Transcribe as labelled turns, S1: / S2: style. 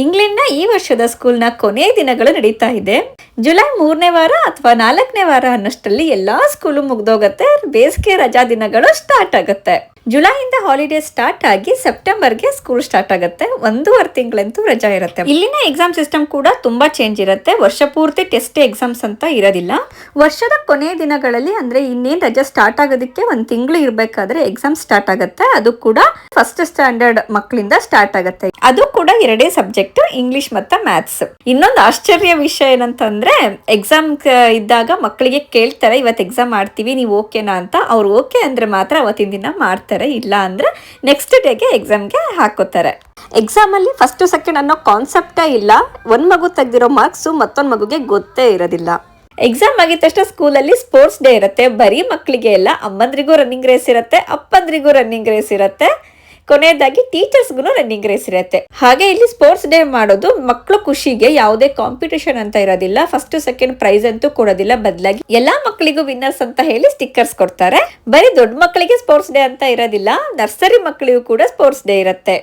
S1: ಇಂಗ್ಲೆಂಡ್ನ ಈ ವರ್ಷದ ಸ್ಕೂಲ್ನ ಕೊನೆಯ ದಿನಗಳು ನಡೀತಾ ಇದೆ. ಜುಲೈ 3ನೇ ವಾರ ಅಥವಾ 4ನೇ ವಾರ ಅನ್ನಷ್ಟರಲ್ಲಿ ಎಲ್ಲಾ ಸ್ಕೂಲು ಮುಗ್ದೋಗತ್ತೆ. ಬೇಸಿಗೆ ರಜಾ ದಿನಗಳು ಸ್ಟಾರ್ಟ್ ಆಗುತ್ತೆ. ಜುಲೈಯಿಂದ ಹಾಲಿಡೇ ಸ್ಟಾರ್ಟ್ ಆಗಿ ಸೆಪ್ಟೆಂಬರ್ಗೆ ಸ್ಕೂಲ್ ಸ್ಟಾರ್ಟ್ ಆಗುತ್ತೆ. 1.5 ತಿಂಗಳಂತೂ ರಜಾ ಇರುತ್ತೆ. ಇಲ್ಲಿನ ಎಕ್ಸಾಮ್ ಸಿಸ್ಟಮ್ ಕೂಡ ತುಂಬಾ ಚೇಂಜ್ ಇರುತ್ತೆ. ವರ್ಷ ಪೂರ್ತಿ ಟೆಸ್ಟ್ ಎಕ್ಸಾಮ್ಸ್ ಅಂತ ಇರೋದಿಲ್ಲ. ವರ್ಷದ ಕೊನೆಯ ದಿನಗಳಲ್ಲಿ ಅಂದ್ರೆ ಇನ್ನೇನ್ ರಜಾ ಸ್ಟಾರ್ಟ್ ಆಗೋದಕ್ಕೆ 1 ತಿಂಗಳು ಇರ್ಬೇಕಾದ್ರೆ ಎಕ್ಸಾಮ್ ಸ್ಟಾರ್ಟ್ ಆಗುತ್ತೆ. ಅದು ಕೂಡ ಫಸ್ಟ್ ಸ್ಟ್ಯಾಂಡರ್ಡ್ ಮಕ್ಕಳಿಂದ ಸ್ಟಾರ್ಟ್ ಆಗುತ್ತೆ. ಅದು ಕೂಡ 2 ಸಬ್ಜೆಕ್ಟ್, ಇಂಗ್ಲಿಷ್ ಮತ್ತೆ ಮ್ಯಾಥ್ಸ್. ಇನ್ನೊಂದು ಆಶ್ಚರ್ಯ ವಿಷಯ ಏನಂತಂದ್ರೆ ಎಕ್ಸಾಮ್ ಇದ್ದಾಗ ಮಕ್ಕಳಿಗೆ ಕೇಳ್ತಾರೆ, ಇವತ್ತು ಎಕ್ಸಾಮ್ ಮಾಡ್ತೀವಿ, ನೀವು ಓಕೆನಾ ಅಂತ. ಅವ್ರು ಓಕೆ ಅಂದ್ರೆ ಮಾತ್ರ ಅವತ್ತಿನ ದಿನ ಮಾಡ್ತಾರೆ, ಇಲ್ಲ ಅಂದ್ರೆ ನೆಕ್ಸ್ಟ್ ಡೇಗೆ ಎಕ್ಸಾಮ್ಗೆ ಹಾಕೋತಾರೆ. ಎಕ್ಸಾಮ್ ಅಲ್ಲಿ ಫಸ್ಟ್ ಸೆಕೆಂಡ್ ಅನ್ನೋ ಕಾನ್ಸೆಪ್ಟೇ ಇಲ್ಲ. ಒಂದ್ ಮಗು ತೆಗ್ದಿರೋ ಮಾರ್ಕ್ಸ್ ಮತ್ತೊಂದ್ ಮಗುಗೆ ಗೊತ್ತೇ ಇರೋದಿಲ್ಲ. ಎಕ್ಸಾಮ್ ಆಗಿದ ತಕ್ಷಣ ಸ್ಕೂಲಲ್ಲಿ ಸ್ಪೋರ್ಟ್ಸ್ ಡೇ ಇರುತ್ತೆ. ಬರೀ ಮಕ್ಕಳಿಗೆ ಎಲ್ಲ, ಅಮ್ಮಂದ್ರಿಗೂ ರನ್ನಿಂಗ್ ರೇಸ್ ಇರುತ್ತೆ, ಅಪ್ಪಂದ್ರಿಗೂ ರನ್ನಿಂಗ್ ರೇಸ್ ಇರುತ್ತೆ, ಕೊನೆಯದಾಗಿ ಟೀಚರ್ಸ್ಗೂ ರನ್ನಿಂಗ್ ರೇಸ್ ಇರುತ್ತೆ. ಹಾಗೆ ಇಲ್ಲಿ ಸ್ಪೋರ್ಟ್ಸ್ ಡೇ ಮಾಡೋದು ಮಕ್ಕಳು ಖುಷಿಗೆ. ಯಾವುದೇ ಕಾಂಪಿಟೇಷನ್ ಅಂತ ಇರೋದಿಲ್ಲ, ಫಸ್ಟ್ ಸೆಕೆಂಡ್ ಪ್ರೈಸ್ ಅಂತೂ ಕೊಡೋದಿಲ್ಲ. ಬದಲಾಗಿ ಎಲ್ಲಾ ಮಕ್ಕಳಿಗೂ ವಿನ್ನರ್ಸ್ ಅಂತ ಹೇಳಿ ಸ್ಟಿಕ್ಕರ್ಸ್ ಕೊಡ್ತಾರೆ. ಬರೀ ದೊಡ್ಡ ಮಕ್ಕಳಿಗೆ ಸ್ಪೋರ್ಟ್ಸ್ ಡೇ ಅಂತ ಇರೋದಿಲ್ಲ, ನರ್ಸರಿ ಮಕ್ಕಳಿಗೂ ಕೂಡ ಸ್ಪೋರ್ಟ್ಸ್ ಡೇ ಇರುತ್ತೆ.